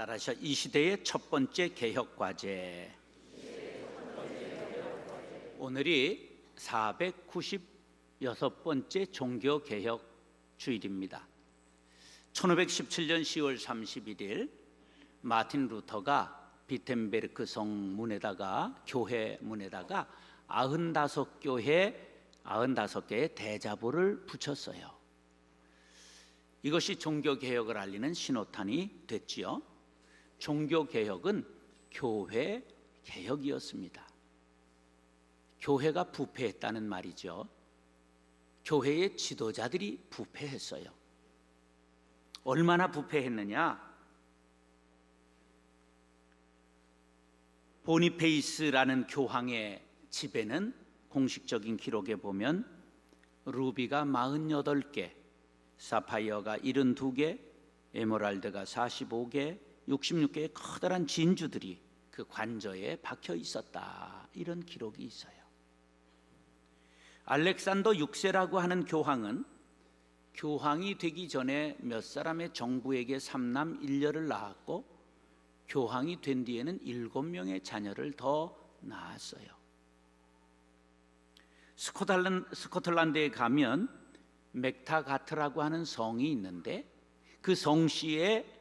따라서 이 시대의 첫 번째 개혁 과제. 오늘이 496번째 종교 개혁 주일입니다. 1517년 10월 31일 마틴 루터가 비텐베르크 성 문에다가, 교회 문에다가 95개의 대자보를 붙였어요. 이것이 종교개혁을 알리는 신호탄이 됐지요. 종교개혁은 교회 개혁이었습니다. 교회가 부패했다는 말이죠. 교회의 지도자들이 부패했어요. 얼마나 부패했느냐? 보니페이스라는 교황의 집에는 공식적인 기록에 보면 루비가 48개, 사파이어가 72개, 에메랄드가 45개, 66개의 커다란 진주들이 그 관저에 박혀 있었다, 이런 기록이 있어요. 알렉산더 6세라고 하는 교황은 교황이 되기 전에 몇 사람의 정부에게 3남 1녀를 낳았고, 교황이 된 뒤에는 7명의 자녀를 더 낳았어요. 스코틀랜드에 가면 맥타가트라고 하는 성이 있는데, 그 성씨의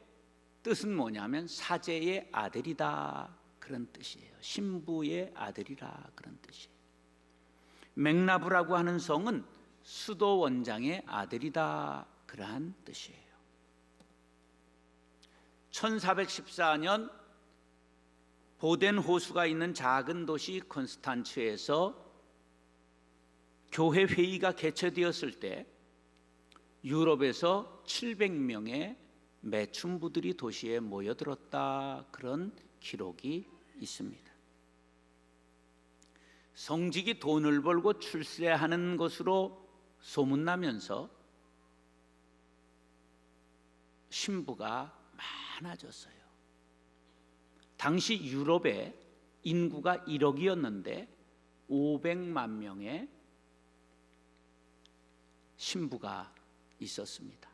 뜻은 뭐냐면 사제의 아들이다, 그런 뜻이에요. 신부의 아들이라, 그런 뜻이에요. 맥나브라고 하는 성은 수도 원장의 아들이다, 그러한 뜻이에요. 1414년 보덴 호수가 있는 작은 도시 콘스탄츠에서 교회 회의가 개최되었을 때 유럽에서 700명의 매춘부들이 도시에 모여들었다, 그런 기록이 있습니다. 성직이 돈을 벌고 출세하는 것으로 소문나면서 신부가 많아졌어요. 당시 유럽의 인구가 1억이었는데 500만 명의 신부가 있었습니다.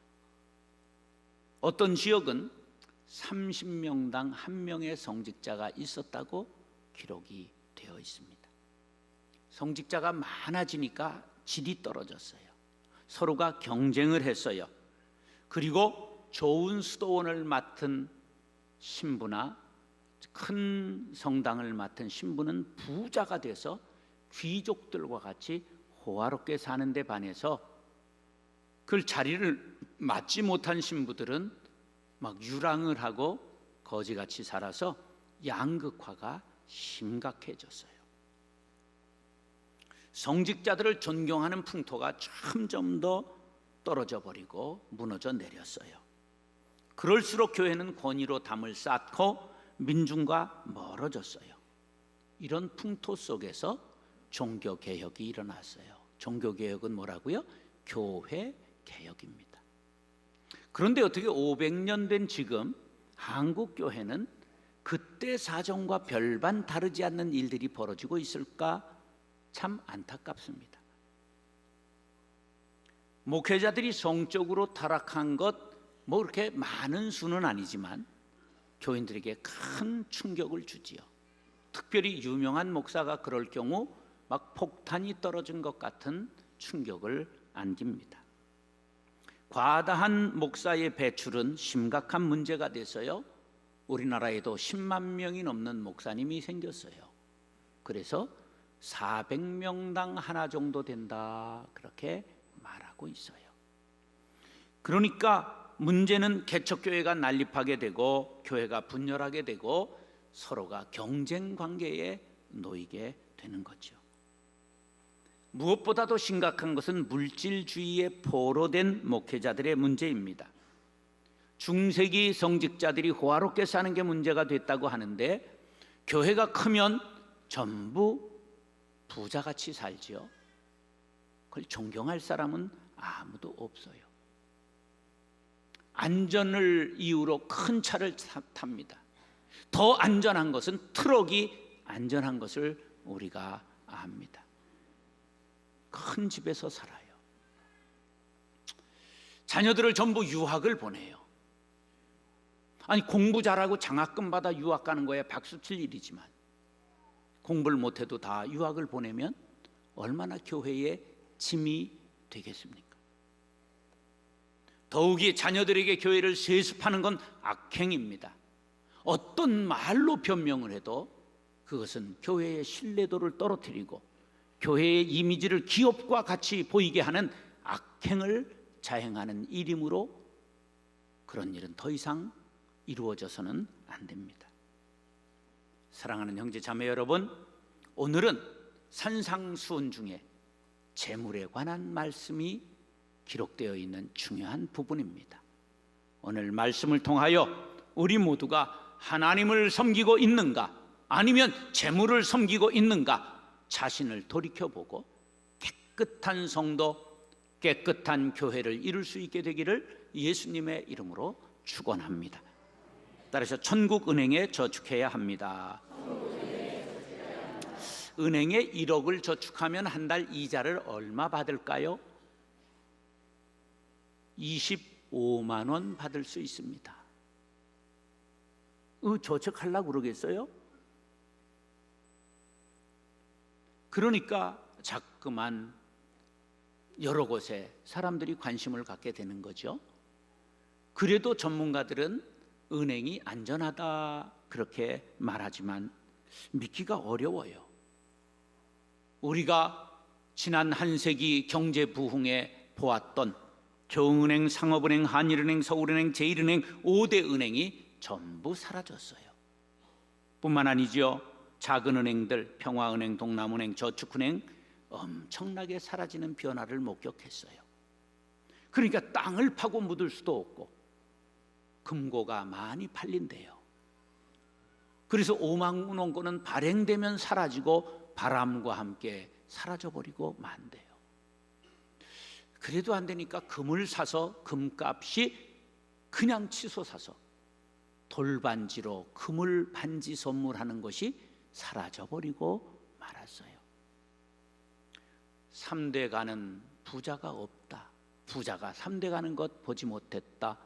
어떤 지역은 30명당 1명의 성직자가 있었다고 기록이 되어 있습니다. 성직자가 많아지니까 질이 떨어졌어요. 서로가 경쟁을 했어요. 그리고 좋은 수도원을 맡은 신부나 큰 성당을 맡은 신부는 부자가 돼서 귀족들과 같이 호화롭게 사는 데 반해서 그 자리를 맡지 못한 신부들은 막 유랑을 하고 거지같이 살아서 양극화가 심각해졌어요. 성직자들을 존경하는 풍토가 점점 더 떨어져 버리고 무너져 내렸어요. 그럴수록 교회는 권위로 담을 쌓고 민중과 멀어졌어요. 이런 풍토 속에서 종교개혁이 일어났어요. 종교개혁은 뭐라고요? 교회 개혁입니다. 그런데 어떻게 500년 된 지금 한국 교회는 그때 사정과 별반 다르지 않는 일들이 벌어지고 있을까? 참 안타깝습니다. 목회자들이 성적으로 타락한 것 뭐 그렇게 많은 수는 아니지만 교인들에게 큰 충격을 주지요. 특별히 유명한 목사가 그럴 경우 막 폭탄이 떨어진 것 같은 충격을 안깁니다. 과다한 목사의 배출은 심각한 문제가 돼서요, 우리나라에도 10만 명이 넘는 목사님이 생겼어요. 그래서 400명당 하나 정도 된다, 그렇게 말하고 있어요. 그러니까 문제는 개척교회가 난립하게 되고 교회가 분열하게 되고 서로가 경쟁 관계에 놓이게 되는 거죠. 무엇보다도 심각한 것은 물질주의에 포로된 목회자들의 문제입니다. 중세기 성직자들이 호화롭게 사는 게 문제가 됐다고 하는데, 교회가 크면 전부 부자같이 살지요. 그걸 존경할 사람은 아무도 없어요. 안전을 이유로 큰 차를 탑니다. 더 안전한 것은 트럭이 안전한 것을 우리가 압니다. 큰 집에서 살아요. 자녀들을 전부 유학을 보내요. 아니 공부 잘하고 장학금 받아 유학 가는 거야 박수 칠 일이지만 공부를 못해도 다 유학을 보내면 얼마나 교회에 짐이 되겠습니까? 더욱이 자녀들에게 교회를 세습하는 건 악행입니다. 어떤 말로 변명을 해도 그것은 교회의 신뢰도를 떨어뜨리고 교회의 이미지를 기업과 같이 보이게 하는 악행을 자행하는 일이므로 그런 일은 더 이상 이루어져서는 안 됩니다. 사랑하는 형제 자매 여러분, 오늘은 산상수훈 중에 재물에 관한 말씀이 기록되어 있는 중요한 부분입니다. 오늘 말씀을 통하여 우리 모두가 하나님을 섬기고 있는가 아니면 재물을 섬기고 있는가 자신을 돌이켜보고 깨끗한 성도, 깨끗한 교회를 이룰 수 있게 되기를 예수님의 이름으로 축원합니다. 따라서 천국은행에 저축해야 합니다. 은행에 1억을 저축하면 한 달 이자를 얼마 받을까요? 25만 원 받을 수 있습니다. 저축하려고 그러겠어요? 그러니까 자꾸만 여러 곳에 사람들이 관심을 갖게 되는 거죠. 그래도 전문가들은 은행이 안전하다 그렇게 말하지만 믿기가 어려워요. 우리가 지난 한 세기 경제 부흥에 보았던 조은행, 상업은행, 한일은행, 서울은행, 제일은행 5대 은행이 전부 사라졌어요. 뿐만 아니죠. 작은 은행들, 평화은행, 동남은행, 저축은행 엄청나게 사라지는 변화를 목격했어요. 그러니까 땅을 파고 묻을 수도 없고 금고가 많이 팔린대요. 그래서 5만 원권은 발행되면 사라지고 바람과 함께 사라져버리고 만대요. 그래도 안 되니까 금을 사서 금값이 그냥 치솟아서 돌반지로 금을 반지 선물하는 것이 사라져버리고 말았어요. 3대 가는 부자가 없다. 부자가 3대 가는 것 보지 못했다.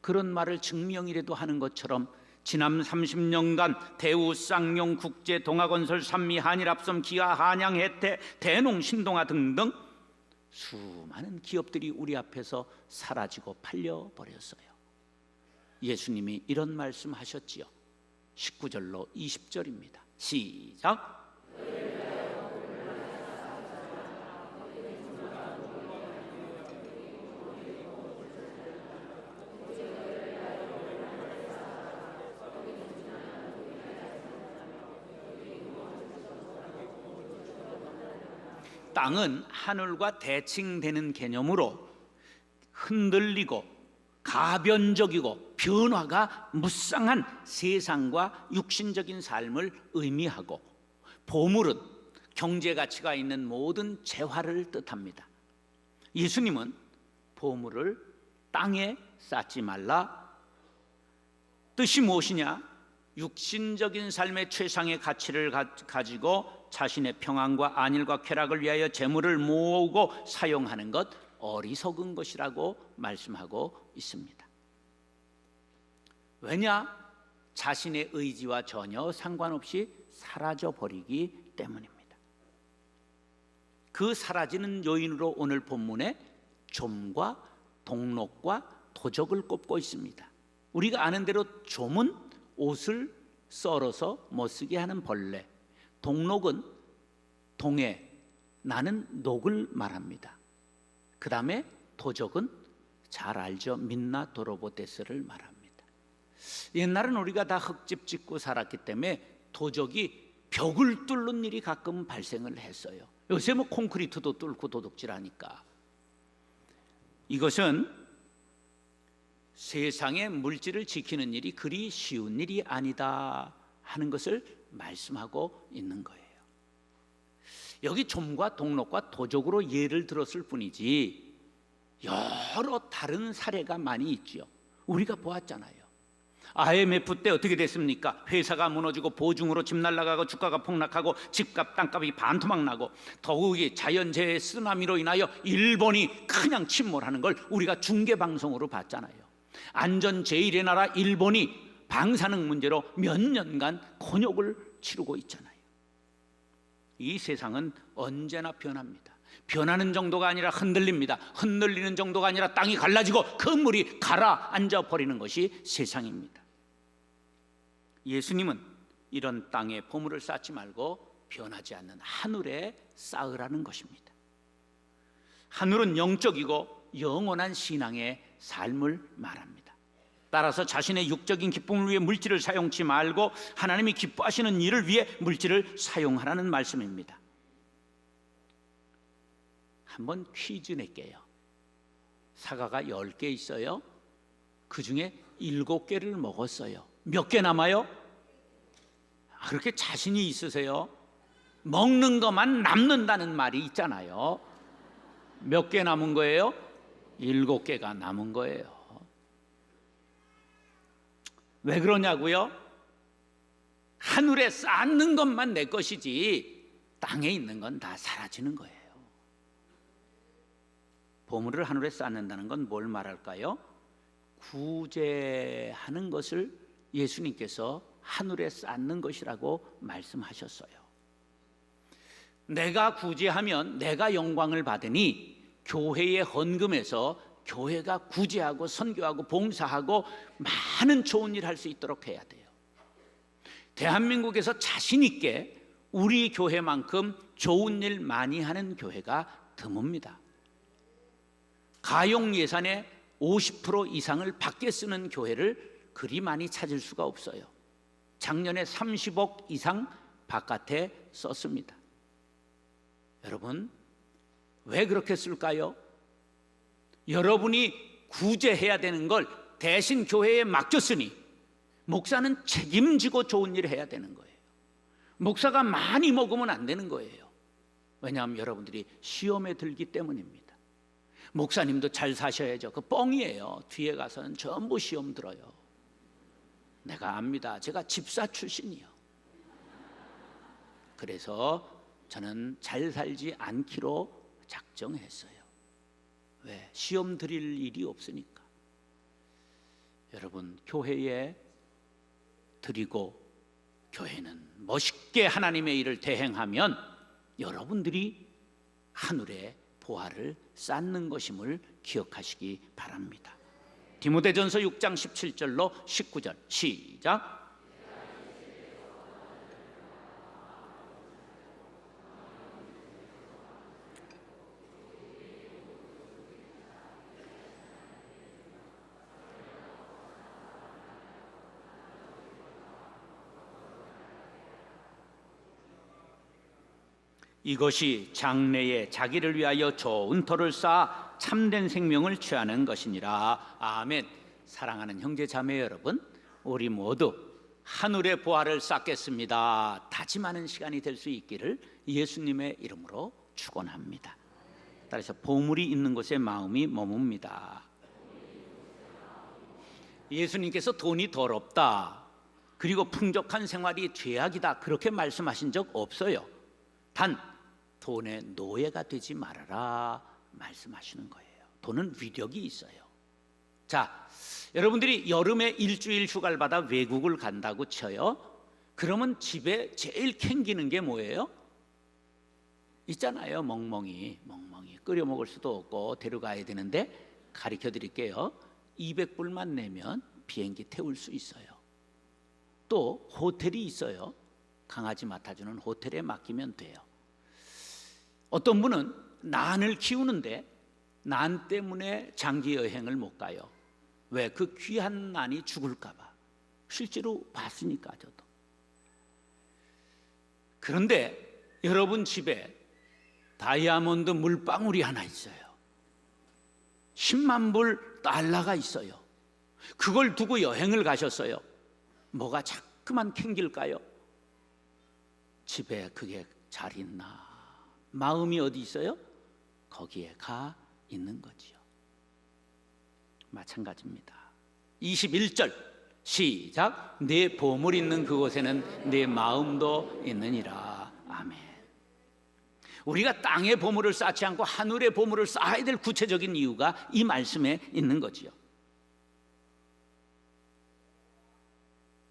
그런 말을 증명이라도 하는 것처럼 지난 30년간 대우, 쌍용, 국제, 동아건설, 산미, 한일합섬, 기아, 한양, 혜태, 대농, 신동아 등등 수많은 기업들이 우리 앞에서 사라지고 팔려버렸어요. 예수님이 이런 말씀하셨지요. 19절로 20절입니다. 시작. 땅은 하늘과 대칭되는 개념으로 흔들리고 가변적이고 변화가 무쌍한 세상과 육신적인 삶을 의미하고, 보물은 경제 가치가 있는 모든 재화를 뜻합니다. 예수님은 보물을 땅에 쌓지 말라, 뜻이 무엇이냐? 육신적인 삶의 최상의 가치를 가지고 자신의 평안과 안일과 쾌락을 위하여 재물을 모으고 사용하는 것 어리석은 것이라고 말씀하고 있습니다. 왜냐? 자신의 의지와 전혀 상관없이 사라져 버리기 때문입니다. 그 사라지는 요인으로 오늘 본문에 좀과 동록과 도적을 꼽고 있습니다. 우리가 아는 대로 좀은 옷을 썰어서 못쓰게 하는 벌레, 동록은 동해, 나는 녹을 말합니다. 그 다음에 도적은 잘 알죠. 민나 도로보테스를 말합니다. 옛날은 우리가 다 흙집 짓고 살았기 때문에 도적이 벽을 뚫는 일이 가끔 발생을 했어요. 요새 뭐 콘크리트도 뚫고 도둑질하니까. 이것은 세상의 물질을 지키는 일이 그리 쉬운 일이 아니다 하는 것을 말씀하고 있는 거예요. 여기 좀과 동록과 도적으로 예를 들었을 뿐이지 여러 다른 사례가 많이 있죠. 우리가 보았잖아요. IMF 때 어떻게 됐습니까? 회사가 무너지고 보증으로 집 날아가고 주가가 폭락하고 집값 땅값이 반토막 나고, 더욱이 자연재해 쓰나미로 인하여 일본이 그냥 침몰하는 걸 우리가 중계방송으로 봤잖아요. 안전 제1의 나라 일본이 방사능 문제로 몇 년간 곤욕을 치르고 있잖아요. 이 세상은 언제나 변합니다. 변하는 정도가 아니라 흔들립니다. 흔들리는 정도가 아니라 땅이 갈라지고 그 물이 가라앉아 버리는 것이 세상입니다. 예수님은 이런 땅에 보물을 쌓지 말고 변하지 않는 하늘에 쌓으라는 것입니다. 하늘은 영적이고 영원한 신앙의 삶을 말합니다. 따라서 자신의 육적인 기쁨을 위해 물질을 사용치 말고 하나님이 기뻐하시는 일을 위해 물질을 사용하라는 말씀입니다. 한번 퀴즈 낼게요. 사과가 10개 있어요. 그 중에 7개를 먹었어요. 몇 개 남아요? 그렇게 자신이 있으세요? 먹는 것만 남는다는 말이 있잖아요. 몇 개 남은 거예요? 7개가 남은 거예요. 왜 그러냐고요? 하늘에 쌓는 것만 내 것이지 땅에 있는 건 다 사라지는 거예요. 보물을 하늘에 쌓는다는 건 뭘 말할까요? 구제하는 것을 예수님께서 하늘에 쌓는 것이라고 말씀하셨어요. 내가 구제하면 내가 영광을 받으니 교회의 헌금에서 교회가 구제하고 선교하고 봉사하고 많은 좋은 일 할 수 있도록 해야 돼요. 대한민국에서 자신 있게 우리 교회만큼 좋은 일 많이 하는 교회가 드뭅니다. 가용 예산의 50% 이상을 밖에 쓰는 교회를 그리 많이 찾을 수가 없어요. 작년에 30억 이상 바깥에 썼습니다. 여러분, 왜 그렇게 쓸까요? 여러분이 구제해야 되는 걸 대신 교회에 맡겼으니 목사는 책임지고 좋은 일을 해야 되는 거예요. 목사가 많이 먹으면 안 되는 거예요. 왜냐하면 여러분들이 시험에 들기 때문입니다. 목사님도 잘 사셔야죠. 그 뻥이에요. 뒤에 가서는 전부 시험 들어요. 내가 압니다. 제가 집사 출신이요. 그래서 저는 잘 살지 않기로 작정했어요. 왜? 시험 드릴 일이 없으니까. 여러분, 교회에 드리고 교회는 멋있게 하나님의 일을 대행하면 여러분들이 하늘에 보화를 쌓는 것임을 기억하시기 바랍니다. 디모데전서 6장 17절로 19절 시작. 이것이 장래에 자기를 위하여 좋은 터를 쌓아 참된 생명을 취하는 것이니라. 아멘. 사랑하는 형제 자매 여러분, 우리 모두 하늘의 보화를 쌓겠습니다. 다짐하는 시간이 될 수 있기를 예수님의 이름으로 축원합니다. 따라서 보물이 있는 곳에 마음이 머뭅니다. 예수님께서 돈이 더럽다, 그리고 풍족한 생활이 죄악이다, 그렇게 말씀하신 적 없어요. 단 돈의 노예가 되지 말아라 말씀하시는 거예요. 돈은 위력이 있어요. 자, 여러분들이 여름에 일주일 휴가를 받아 외국을 간다고 쳐요. 그러면 집에 제일 캥기는 게 뭐예요? 있잖아요. 멍멍이 끓여 먹을 수도 없고 데려가야 되는데 가르쳐 드릴게요. 200불만 내면 비행기 태울 수 있어요. 또 호텔이 있어요. 강아지 맡아주는 호텔에 맡기면 돼요. 어떤 분은 난을 키우는데 난 때문에 장기 여행을 못 가요. 왜? 그 귀한 난이 죽을까 봐. 실제로 봤으니까 저도. 그런데 여러분 집에 다이아몬드 물방울이 하나 있어요. 10만 불 달러가 있어요. 그걸 두고 여행을 가셨어요. 뭐가 자꾸만 캥길까요? 집에 그게 잘 있나? 마음이 어디 있어요? 거기에 가 있는 거지요. 마찬가지입니다. 21절 시작. 내 보물 있는 그곳에는 내 마음도 있느니라. 아멘. 우리가 땅의 보물을 쌓지 않고 하늘의 보물을 쌓아야 될 구체적인 이유가 이 말씀에 있는 거지요.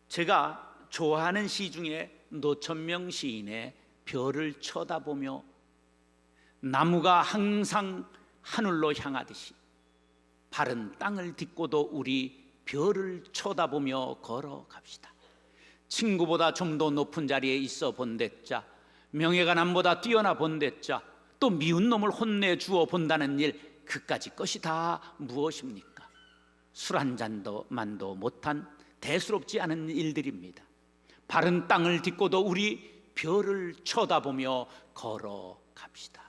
제가 좋아하는 시 중에 노천명 시인의 별을 쳐다보며 나무가 항상 하늘로 향하듯이 바른 땅을 딛고도 우리 별을 쳐다보며 걸어갑시다. 친구보다 좀 더 높은 자리에 있어 본댔자, 명예가 남보다 뛰어나 본댔자, 또 미운 놈을 혼내주어 본다는 일, 그까짓 것이 다 무엇입니까? 술 한 잔도 만도 못한 대수롭지 않은 일들입니다. 바른 땅을 딛고도 우리 별을 쳐다보며 걸어갑시다.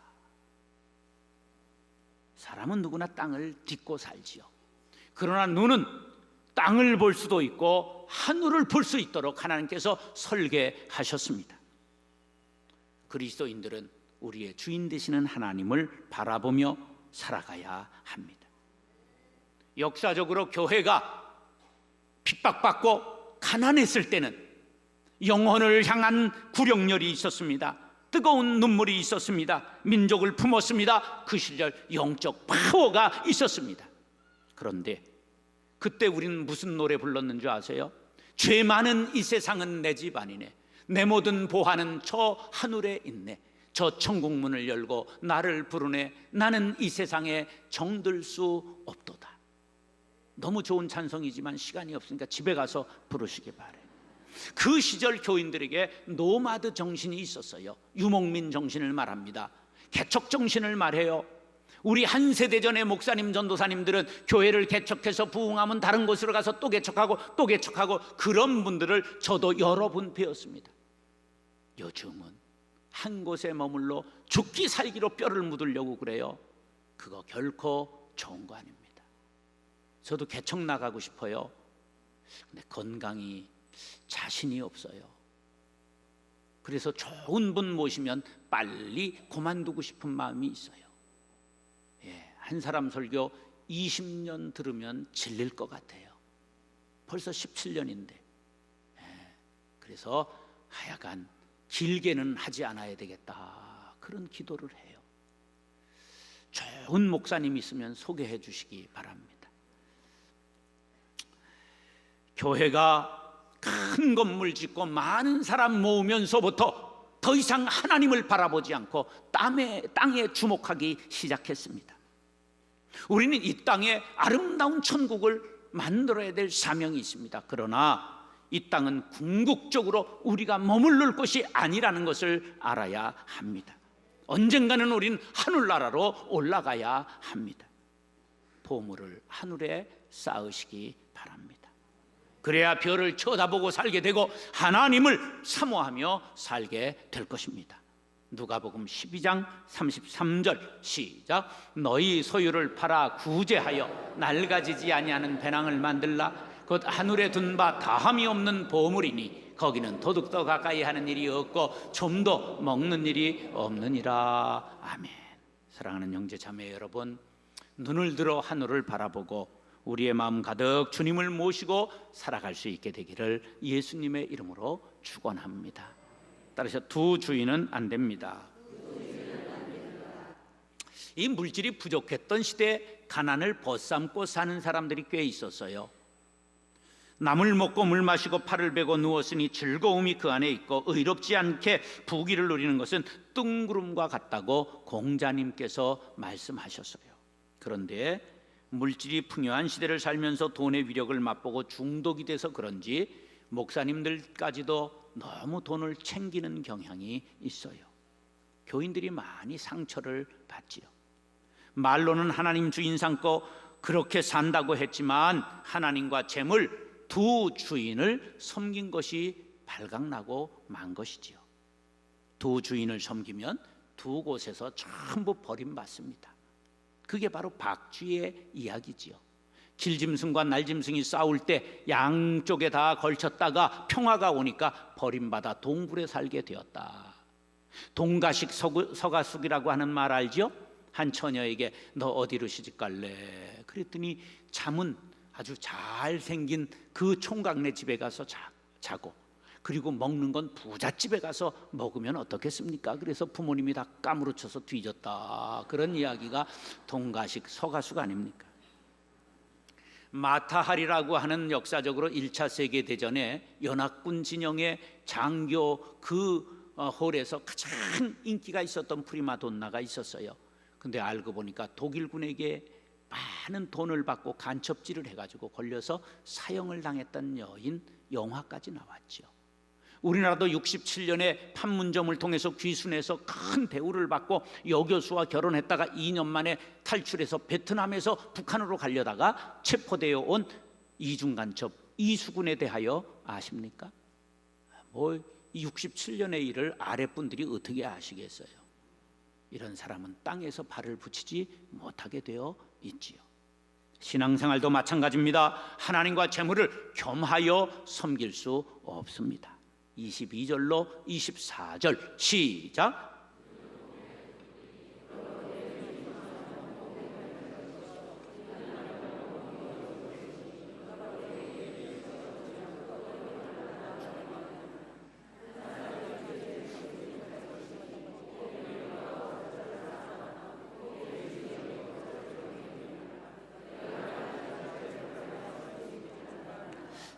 사람은 누구나 땅을 딛고 살지요. 그러나 눈은 땅을 볼 수도 있고 하늘을 볼 수 있도록 하나님께서 설계하셨습니다. 그리스도인들은 우리의 주인 되시는 하나님을 바라보며 살아가야 합니다. 역사적으로 교회가 핍박받고 가난했을 때는 영혼을 향한 구령열이 있었습니다. 뜨거운 눈물이 있었습니다. 민족을 품었습니다. 그 시절 영적 파워가 있었습니다. 그런데 그때 우리는 무슨 노래 불렀는 줄 아세요? 죄 많은 이 세상은 내 집 아니네, 내 모든 보화는 저 하늘에 있네, 저 천국문을 열고 나를 부르네, 나는 이 세상에 정들 수 없도다. 너무 좋은 찬송이지만 시간이 없으니까 집에 가서 부르시기 바래요. 그 시절 교인들에게 노마드 정신이 있었어요. 유목민 정신을 말합니다. 개척 정신을 말해요. 우리 한 세대 전의 목사님, 전도사님들은 교회를 개척해서 부흥하면 다른 곳으로 가서 또 개척하고 또 개척하고, 그런 분들을 저도 여러 분 배웠습니다. 요즘은 한 곳에 머물러 죽기 살기로 뼈를 묻으려고 그래요. 그거 결코 좋은 거 아닙니다. 저도 개척 나가고 싶어요. 근데 건강이 자신이 없어요. 그래서 좋은 분 모시면 빨리 그만두고 싶은 마음이 있어요. 한 사람 설교 20년 들으면 질릴 것 같아요. 벌써 17년인데. 그래서 하여간 길게는 하지 않아야 되겠다, 그런 기도를 해요. 좋은 목사님 있으면 소개해 주시기 바랍니다. 교회가 큰 건물 짓고 많은 사람 모으면서부터 더 이상 하나님을 바라보지 않고 땅에 주목하기 시작했습니다. 우리는 이 땅에 아름다운 천국을 만들어야 될 사명이 있습니다. 그러나 이 땅은 궁극적으로 우리가 머무를 곳이 아니라는 것을 알아야 합니다. 언젠가는 우린 하늘나라로 올라가야 합니다. 보물을 하늘에 쌓으시기 바랍니다. 그래야 별을 쳐다보고 살게 되고 하나님을 사모하며 살게 될 것입니다. 누가복음 12장 33절 시작. 너희 소유를 팔아 구제하여 낡아지지 아니하는 배낭을 만들라. 곧 하늘에 둔 바 다함이 없는 보물이니 거기는 도둑도 가까이 하는 일이 없고 좀도 먹는 일이 없느니라. 아멘. 사랑하는 형제 자매 여러분, 눈을 들어 하늘을 바라보고 우리의 마음 가득 주님을 모시고 살아갈 수 있게 되기를 예수님의 이름으로 축원합니다. 따라서 두 주인은 안 됩니다. 이 물질이 부족했던 시대에 가난을 벗삼고 사는 사람들이 꽤 있었어요. 나물 먹고 물 마시고 팔을 베고 누웠으니 즐거움이 그 안에 있고 의롭지 않게 부귀를 누리는 것은 뜬구름과 같다고 공자님께서 말씀하셨어요. 그런데 물질이 풍요한 시대를 살면서 돈의 위력을 맛보고 중독이 돼서 그런지 목사님들까지도 너무 돈을 챙기는 경향이 있어요. 교인들이 많이 상처를 받지요. 말로는 하나님 주인 삼고 그렇게 산다고 했지만 하나님과 재물 두 주인을 섬긴 것이 발각나고 만 것이지요. 두 주인을 섬기면 두 곳에서 전부 버림받습니다. 그게 바로 박쥐의 이야기지요. 길짐승과 날짐승이 싸울 때 양쪽에 다 걸쳤다가 평화가 오니까 버림받아 동굴에 살게 되었다. 동가식 서가숙이라고 하는 말 알죠? 한 처녀에게 너 어디로 시집갈래? 그랬더니 잠은 아주 잘생긴 그 총각네 집에 가서 자고, 그리고 먹는 건 부잣집에 가서 먹으면 어떻겠습니까? 그래서 부모님이 다 까무러쳐서 뒤졌다. 그런 이야기가 동가식 서가숙 아닙니까? 마타할이라고 하는 역사적으로 1차 세계대전에 연합군 진영의 장교 그 홀에서 가장 인기가 있었던 프리마돈나가 있었어요. 근데 알고 보니까 독일군에게 많은 돈을 받고 간첩질을 해가지고 걸려서 사형을 당했던 여인 영화까지 나왔죠. 우리나라도 67년에 판문점을 통해서 귀순해서 큰 대우를 받고 여교수와 결혼했다가 2년 만에 탈출해서 베트남에서 북한으로 가려다가 체포되어 온 이중간첩 이수근에 대하여 아십니까? 67년의 일을 아랫분들이 어떻게 아시겠어요? 이런 사람은 땅에서 발을 붙이지 못하게 되어 있지요. 신앙생활도 마찬가지입니다. 하나님과 재물을 겸하여 섬길 수 없습니다. 22절로 24절 시작.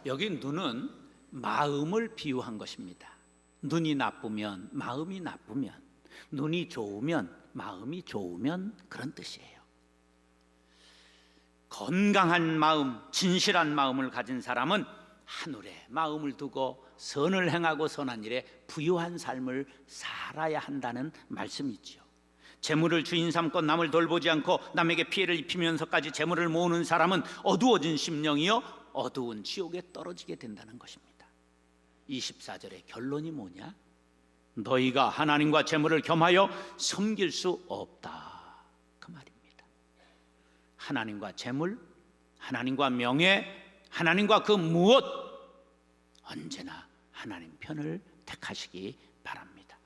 여기 눈은 마음을 비유한 것입니다. 눈이 나쁘면, 마음이 나쁘면, 눈이 좋으면, 마음이 좋으면 그런 뜻이에요. 건강한 마음, 진실한 마음을 가진 사람은 하늘에 마음을 두고 선을 행하고 선한 일에 부유한 삶을 살아야 한다는 말씀이지요. 재물을 주인 삼고 남을 돌보지 않고 남에게 피해를 입히면서까지 재물을 모으는 사람은 어두워진 심령이요 어두운 지옥에 떨어지게 된다는 것입니다. 24절의 결론이 뭐냐? 너희가 하나님과 재물을 겸하여 섬길 수 없다, 그 말입니다. 하나님과 재물, 하나님과 명예, 하나님과 그 무엇, 언제나 하나님 편을 택하시기 바랍니다.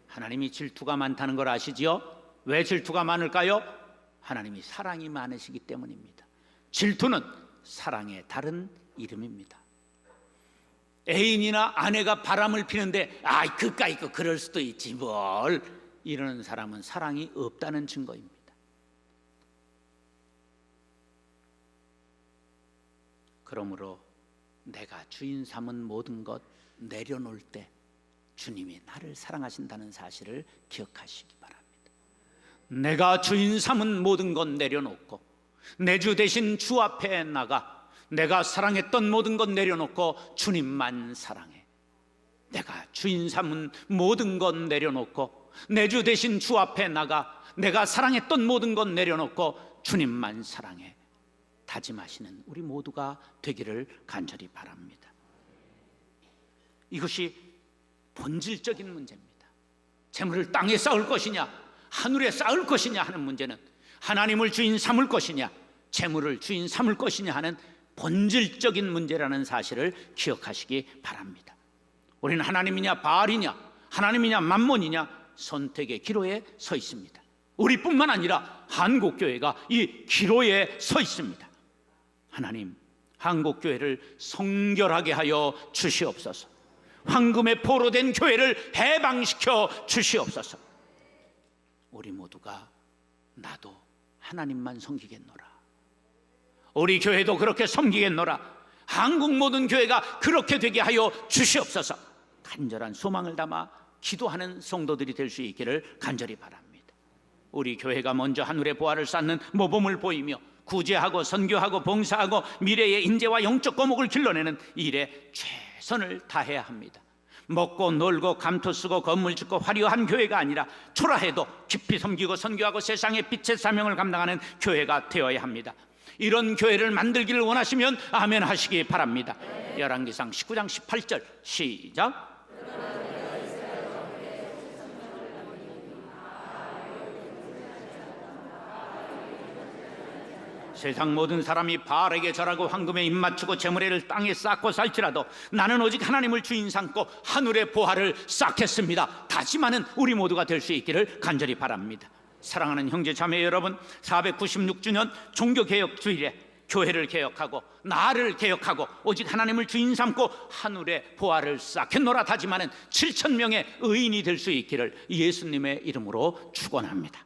하나님이 질투가 많다는 걸 아시지요? 왜 질투가 많을까요? 하나님이 사랑이 많으시기 때문입니다. 질투는 사랑의 다른 이름입니다. 애인이나 아내가 바람을 피는데 그까이 그럴 수도 있지 뭘, 이러는 사람은 사랑이 없다는 증거입니다. 그러므로 내가 주인 삼은 모든 것 내려놓을 때 주님이 나를 사랑하신다는 사실을 기억하시기 바랍니다. 내가 주인 삼은 모든 것 내려놓고 내 주 대신 주 앞에 나가 내가 사랑했던 모든 것 내려놓고 주님만 사랑해. 내가 주인 삼은 모든 것 내려놓고 내 주 대신 주 앞에 나가 내가 사랑했던 모든 것 내려놓고 주님만 사랑해. 다짐하시는 우리 모두가 되기를 간절히 바랍니다. 이것이 본질적인 문제입니다. 재물을 땅에 쌓을 것이냐 하늘에 쌓을 것이냐 하는 문제는 하나님을 주인 삼을 것이냐 재물을 주인 삼을 것이냐 하는 본질적인 문제라는 사실을 기억하시기 바랍니다. 우리는 하나님이냐 바알이냐 하나님이냐 만몬이냐 선택의 기로에 서 있습니다. 우리뿐만 아니라 한국교회가 이 기로에 서 있습니다. 하나님, 한국교회를 성결하게 하여 주시옵소서. 황금의 포로 된 교회를 해방시켜 주시옵소서. 우리 모두가 나도 하나님만 섬기겠노라, 우리 교회도 그렇게 섬기겠노라, 한국 모든 교회가 그렇게 되게 하여 주시옵소서. 간절한 소망을 담아 기도하는 성도들이 될 수 있기를 간절히 바랍니다. 우리 교회가 먼저 하늘의 보화를 쌓는 모범을 보이며 구제하고 선교하고 봉사하고 미래의 인재와 영적 거목을 길러내는 일에 최선을 다해야 합니다. 먹고 놀고 감투 쓰고 건물 짓고 화려한 교회가 아니라 초라해도 깊이 섬기고 선교하고 세상의 빛의 사명을 감당하는 교회가 되어야 합니다. 이런 교회를 만들기를 원하시면 아멘 하시기 바랍니다. 열왕기상 19장 18절 시작. 세상 모든 사람이 바알에게 절하고 황금에 입맞추고 재물을 땅에 쌓고 살지라도 나는 오직 하나님을 주인 삼고 하늘의 보화를 쌓겠습니다. 다짐하는 우리 모두가 될 수 있기를 간절히 바랍니다. 사랑하는 형제 자매 여러분, 496주년 종교개혁 주일에 교회를 개혁하고 나를 개혁하고 오직 하나님을 주인 삼고 하늘의 보화를 쌓겠노라 다짐하는 7,000명의 의인이 될 수 있기를 예수님의 이름으로 축원합니다.